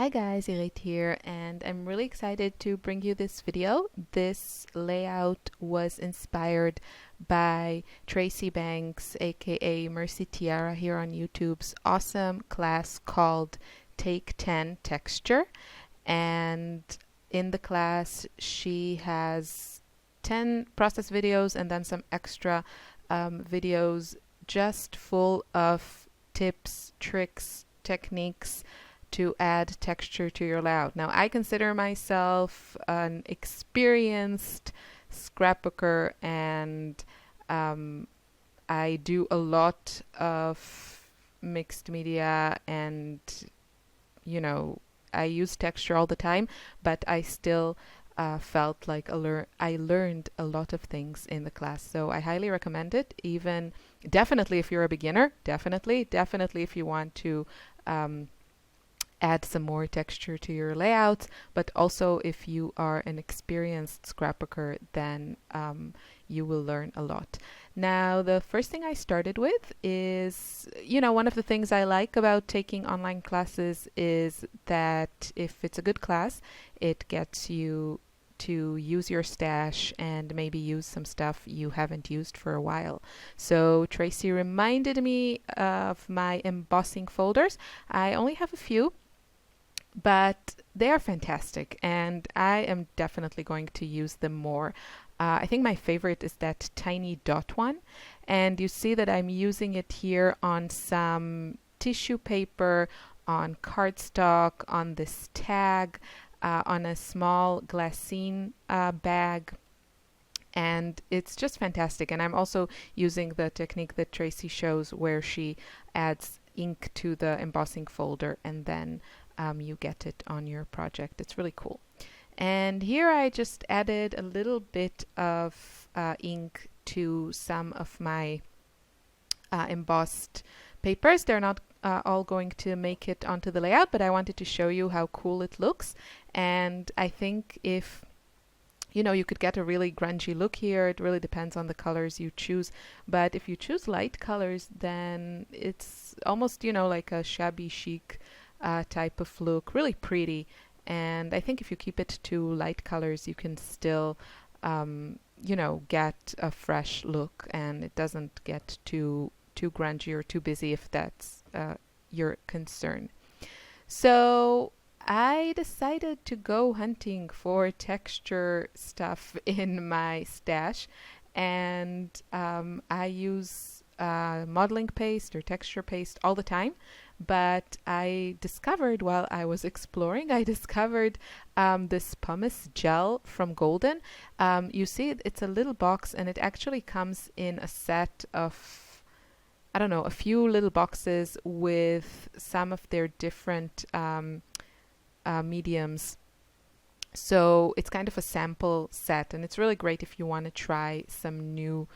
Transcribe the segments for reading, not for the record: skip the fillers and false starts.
Hi guys, Irit here, and I'm really excited to bring you this video. This layout was inspired by Tracy Banks, aka MercyTiara, here on YouTube's awesome class called Take 10 Texture. And in the class, she has 10 process videos and then some extra videos just full of tips, tricks, techniques to add texture to your layout. Now, I consider myself an experienced scrapbooker, and I do a lot of mixed media, and I use texture all the time, but I still felt like I learned a lot of things in the class. So I highly recommend it, even definitely if you're a beginner, definitely if you want to add some more texture to your layouts, but also if you are an experienced scrapbooker, then you will learn a lot. Now, the first thing I started with is, one of the things I like about taking online classes is that if it's a good class, it gets you to use your stash and maybe use some stuff you haven't used for a while. So Tracy reminded me of my embossing folders. I only have a few, but they are fantastic, and I am definitely going to use them more. I think my favorite is that tiny dot one, and you see that I'm using it here on some tissue paper, on cardstock, on this tag, on a small glassine bag, and it's just fantastic. And I'm also using the technique that Tracy shows where she adds ink to the embossing folder and then you get it on your project. It's really cool. And here I just added a little bit of ink to some of my embossed papers. They're not all going to make it onto the layout, but I wanted to show you how cool it looks. And I think if you could get a really grungy look here. It really depends on the colors you choose. But if you choose light colors, then it's almost, like a shabby chic type of look, really pretty. And I think if you keep it to light colors, you can still, get a fresh look, and it doesn't get too grungy or too busy if that's your concern. So I decided to go hunting for texture stuff in my stash, and I use modeling paste or texture paste all the time. But I discovered while I was exploring, I discovered this pumice gel from Golden. You see, it's a little box, and it actually comes in a set of, I don't know, a few little boxes with some of their different mediums. So it's kind of a sample set, and it's really great if you want to try some new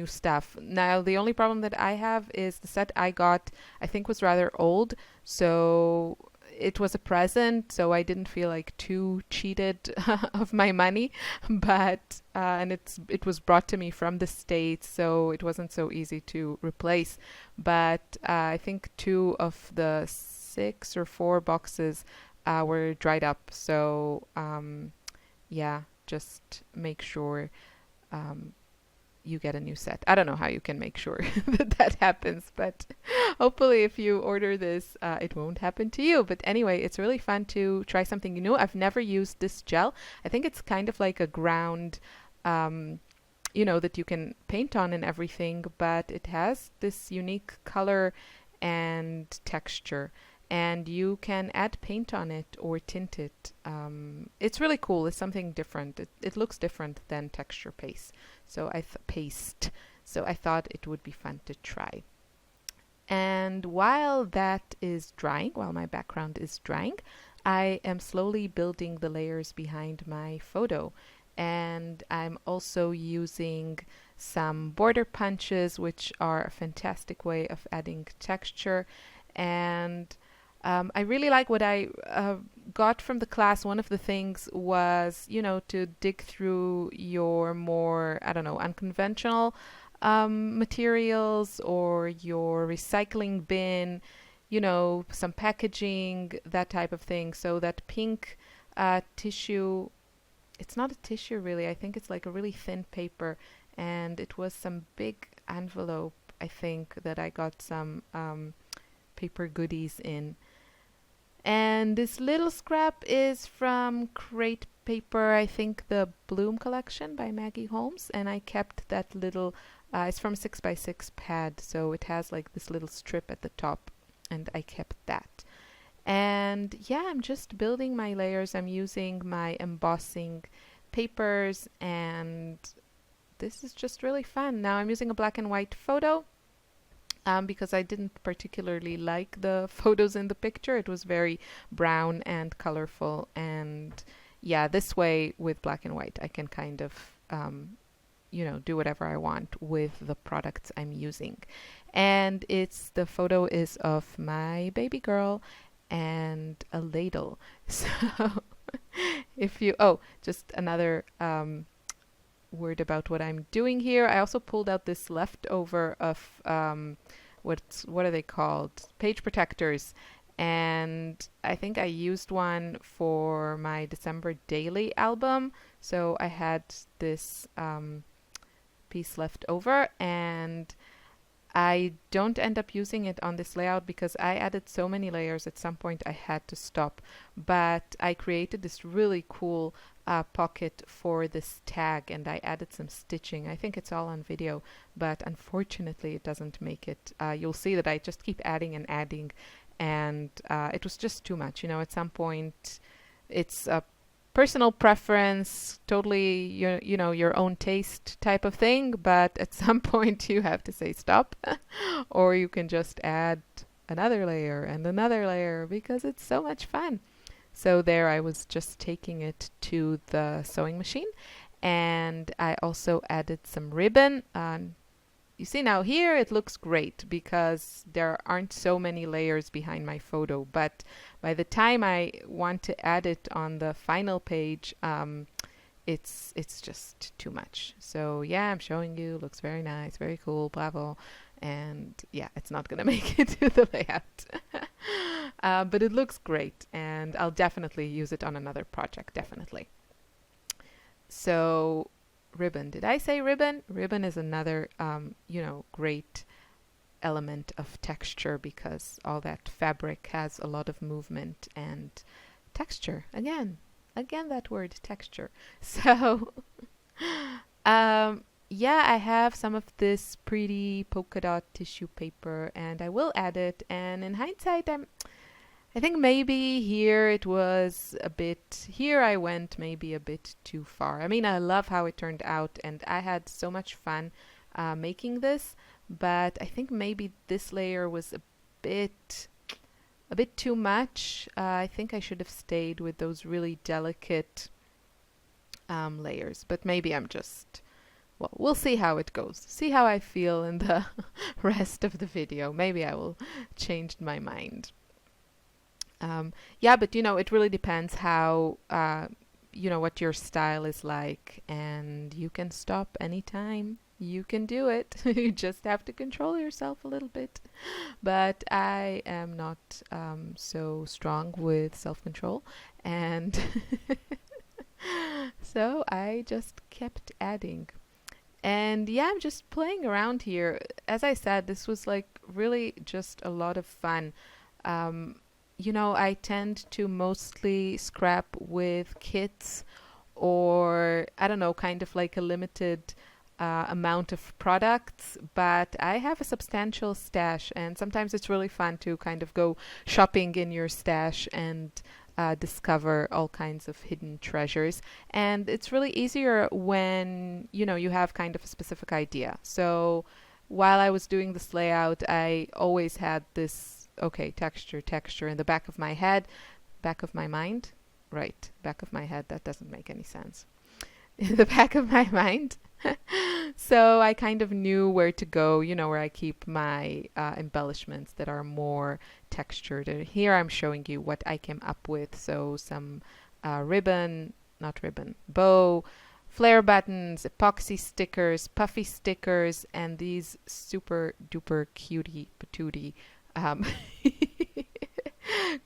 stuff. Now, the only problem that I have is the set I got, I think, was rather old, so it was a present, so I didn't feel like too cheated of my money. But and it was brought to me from the States, so it wasn't so easy to replace. But I think 2 of the 6 or 4 boxes were dried up, so yeah, just make sure you get a new set. I don't know how you can make sure that happens, but hopefully if you order this, it won't happen to you. But anyway, it's really fun to try something new. I've never used this gel. I think it's kind of like a ground, that you can paint on and everything, but it has this unique color and texture, and you can add paint on it or tint it. It's really cool. It's something different. It looks different than texture paste. So I thought it would be fun to try. And while that is drying, while my background is drying, I am slowly building the layers behind my photo. And I'm also using some border punches, which are a fantastic way of adding texture. And I really like what I got from the class. One of the things was, to dig through your more, I don't know, unconventional materials or your recycling bin you know, some packaging, that type of thing. So that pink tissue, it's not a tissue really. I think it's like a really thin paper, and it was some big envelope, I think, that I got some paper goodies in. And this little scrap is from Crate Paper, I think the Bloom collection by Maggie Holmes. And I kept that little, it's from 6x6 pad, so it has like this little strip at the top, and I kept that. And yeah, I'm just building my layers. I'm using my embossing papers, and this is just really fun. Now I'm using a black and white photo because I didn't particularly like the photos in the picture. It was very brown and colorful, and yeah, this way with black and white I can kind of you know, do whatever I want with the products I'm using. And it's, the photo is of my baby girl and a ladle. So if you, oh, just another word about what I'm doing here. I also pulled out this leftover of what are they called? Page protectors. And I think I used one for my December daily album. So I had this piece left over, and I don't end up using it on this layout because I added so many layers at some point I had to stop. But I created this really cool pocket for this tag, and I added some stitching. I think it's all on video, but unfortunately it doesn't make it. You'll see that I just keep adding and adding, and it was just too much. You know, at some point it's a personal preference, totally you know, your own taste type of thing, but at some point you have to say stop or you can just add another layer and another layer because it's so much fun. So there I was just taking it to the sewing machine, and I also added some ribbon. You see now here it looks great because there aren't so many layers behind my photo, but by the time I want to add it on the final page, it's just too much. So yeah, I'm showing you, looks very nice, very cool, bravo. And yeah, it's not gonna make it to the layout. But it looks great, and I'll definitely use it on another project, definitely. So ribbon, did I say ribbon? Ribbon is another you know, great element of texture because all that fabric has a lot of movement and texture. Again that word, texture. So yeah, I have some of this pretty polka dot tissue paper, and I will add it. And in hindsight, I think maybe here it was a bit, here I went maybe a bit too far. I mean, I love how it turned out, and I had so much fun making this, but I think maybe this layer was a bit too much. I think I should have stayed with those really delicate layers, but maybe I'm just, well, we'll see how it goes. See how I feel in the rest of the video. Maybe I will change my mind. Yeah, but you know, it really depends how, you know, what your style is like, and you can stop anytime. You can do it. You just have to control yourself a little bit. But I am not so strong with self-control, and so I just kept adding. And yeah, I'm just playing around here. As I said, this was like really just a lot of fun. You know, I tend to mostly scrap with kits, or I don't know, kind of like a limited amount of products, but I have a substantial stash, and sometimes it's really fun to kind of go shopping in your stash and discover all kinds of hidden treasures. And it's really easier when, you know, you have kind of a specific idea. So while I was doing this layout, I always had this, okay, texture in the back of my head, back of my mind, right, back of my head, that doesn't make any sense. In the back of my mind. So I kind of knew where to go, you know, where I keep my embellishments that are more textured. And here I'm showing you what I came up with. So some ribbon, not ribbon, bow, flare buttons, epoxy stickers, puffy stickers, and these super duper cutie patootie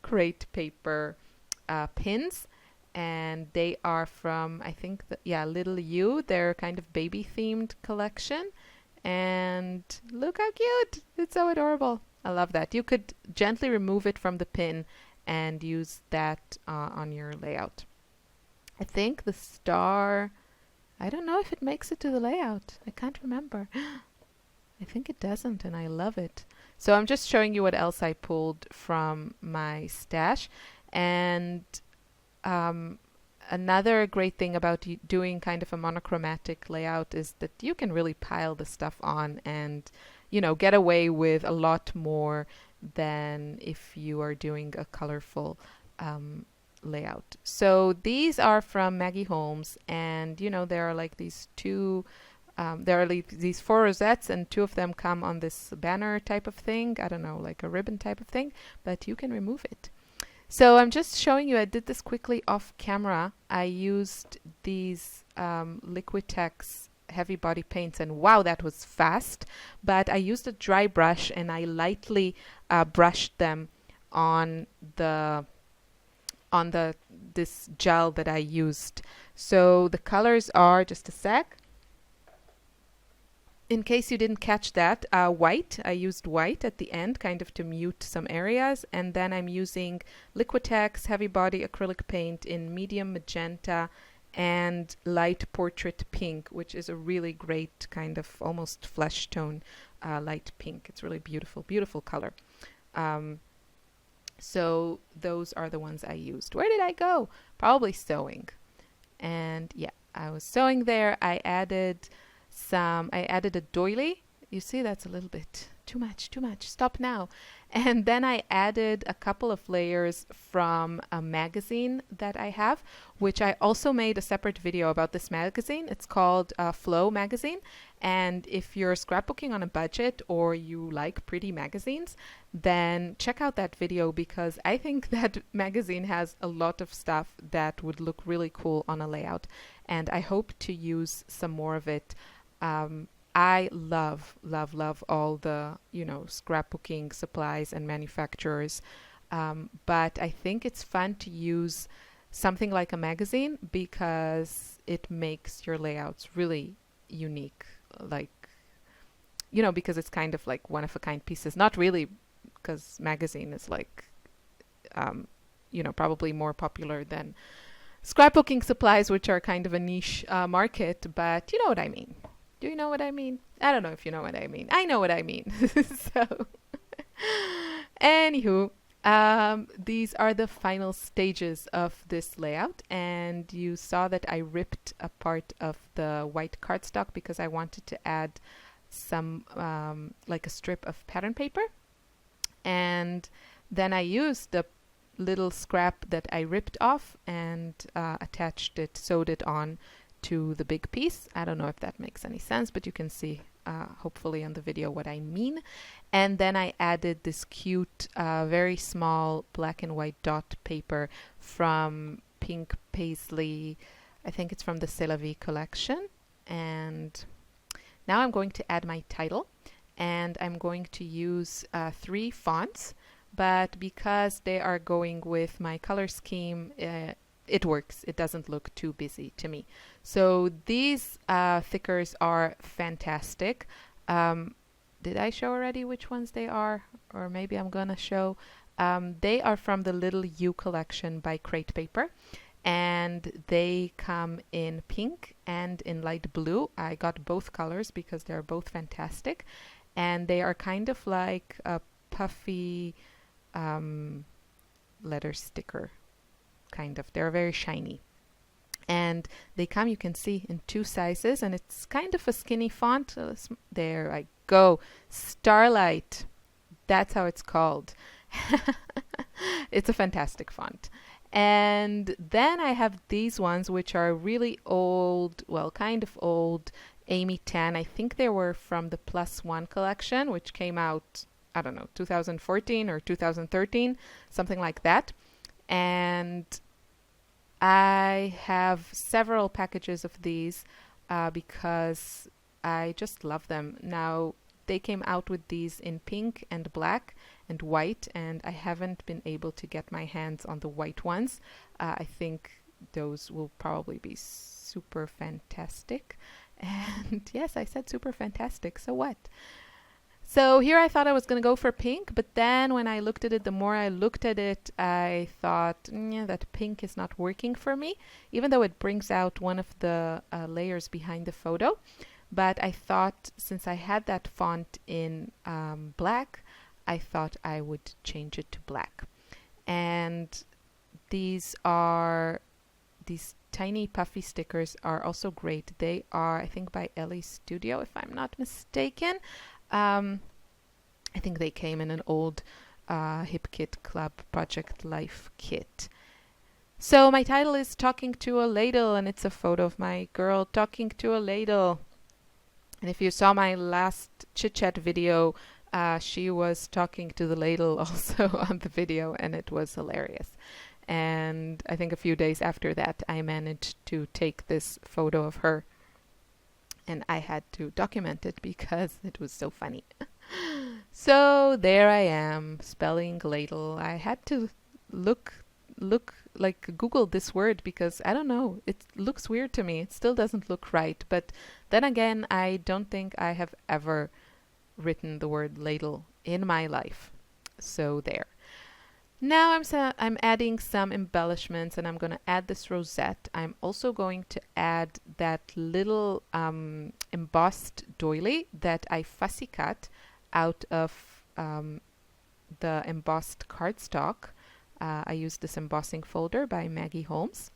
crate paper pins, and they are from, I think, Little You. They're kind of baby themed collection, and look how cute! It's so adorable. I love that. You could gently remove it from the pin and use that on your layout. I think the star, I don't know if it makes it to the layout. I can't remember. I think it doesn't, and I love it. So I'm just showing you what else I pulled from my stash. And another great thing about doing kind of a monochromatic layout is that you can really pile the stuff on and, you know, get away with a lot more than if you are doing a colorful layout. So these are from Maggie Holmes, and, you know, there are like these two there are these 4 rosettes, and 2 of them come on this banner type of thing. I don't know, like a ribbon type of thing, but you can remove it. So I'm just showing you, I did this quickly off camera. I used these Liquitex heavy body paints, and wow, that was fast. But I used a dry brush, and I lightly brushed them on this gel that I used. So the colors are, just a sec. In case you didn't catch that, white. I used white at the end, kind of to mute some areas. And then I'm using Liquitex Heavy Body Acrylic Paint in medium magenta and light portrait pink, which is a really great kind of almost flesh tone light pink. It's really beautiful, beautiful color. So those are the ones I used. Where did I go? Probably sewing. And yeah, I was sewing there. I added a doily. You see, that's a little bit too much. Stop now. And then I added a couple of layers from a magazine that I have, which I also made a separate video about this magazine. It's called Flow Magazine. And if you're scrapbooking on a budget or you like pretty magazines, then check out that video, because I think that magazine has a lot of stuff that would look really cool on a layout. And I hope to use some more of it. I love all the, you know, scrapbooking supplies and manufacturers. But I think it's fun to use something like a magazine because it makes your layouts really unique. Like, you know, because it's kind of like one-of-a-kind pieces. Not really, because magazine is like, you know, probably more popular than scrapbooking supplies, which are kind of a niche market. But you know what I mean. Do you know what I mean? I don't know if you know what I mean. I know what I mean. So, anywho, these are the final stages of this layout. And you saw that I ripped a part of the white cardstock because I wanted to add some, like a strip of pattern paper. And then I used the little scrap that I ripped off and attached it, sewed it on to the big piece. I don't know if that makes any sense, but you can see hopefully on the video what I mean. And then I added this cute, very small black and white dot paper from Pink Paisley. I think it's from the C'est La Vie collection. And now I'm going to add my title, and I'm going to use 3 fonts, but because they are going with my color scheme, it works. It doesn't look too busy to me. So these thickers are fantastic. Did I show already which ones they are? Or maybe I'm gonna show. They are from the Little You collection by Crate Paper, and they come in pink and in light blue. I got both colors because they're both fantastic, and they are kind of like a puffy letter sticker. Kind of. They're very shiny. And they come, you can see, in 2 sizes, and it's kind of a skinny font. There I go. Starlight. That's how it's called. It's a fantastic font. And then I have these ones, which are really old, well, kind of old, Amy Tan. I think they were from the Plus One collection, which came out, I don't know, 2014 or 2013, something like that. And I have several packages of these because I just love them. Now, they came out with these in pink and black, and white, and I haven't been able to get my hands on the white ones. I think those will probably be super fantastic. And yes, I said super fantastic, so what? So here I thought I was going to go for pink, but then when I looked at it, the more I looked at it, I thought, yeah, that pink is not working for me, even though it brings out one of the layers behind the photo. But I thought, since I had that font in black, I thought I would change it to black. And these tiny puffy stickers are also great. They are, I think, by Ellie Studio, if I'm not mistaken. I think they came in an old Hip Kit Club Project Life kit. So my title is Talking to a Ladle, and it's a photo of my girl talking to a ladle. And if you saw my last chit chat video, she was talking to the ladle also on the video, and it was hilarious. And I think a few days after that, I managed to take this photo of her, and I had to document it because it was so funny. So there I am, spelling ladle. I had to look like Google this word because I don't know, it looks weird to me. It still doesn't look right. But then again, I don't think I have ever written the word ladle in my life. So there. Now I'm adding some embellishments, and I'm going to add this rosette. I'm also going to add that little embossed doily that I fussy cut out of the embossed cardstock. I used this embossing folder by Maggie Holmes.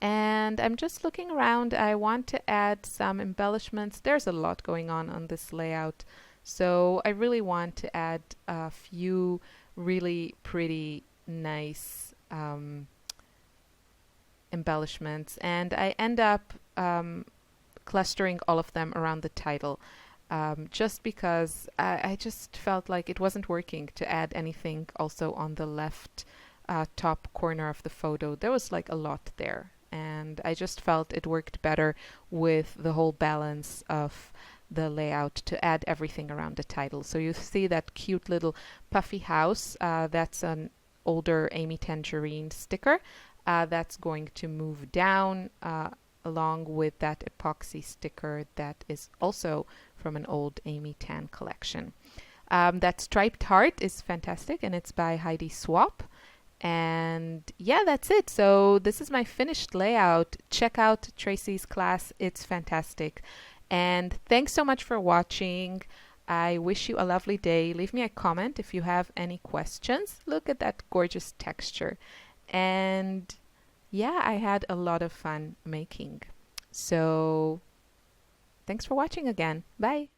And I'm just looking around. I want to add some embellishments. There's a lot going on this layout. So I really want to add a few really pretty, nice embellishments. And I end up clustering all of them around the title. Just because I just felt like it wasn't working to add anything also on the left top corner of the photo. There was like a lot there, and I just felt it worked better with the whole balance of the layout to add everything around the title. So you see that cute little puffy house. That's an older Amy Tangerine sticker that's going to move down along with that epoxy sticker that is also from an old Amy Tan collection. That striped heart is fantastic, and it's by Heidi Swap. And yeah, that's it. So this is my finished layout. Check out Tracy's class. It's fantastic. And thanks so much for watching. I wish you a lovely day. Leave me a comment if you have any questions. Look at that gorgeous texture. And yeah, I had a lot of fun making. So thanks for watching again. Bye.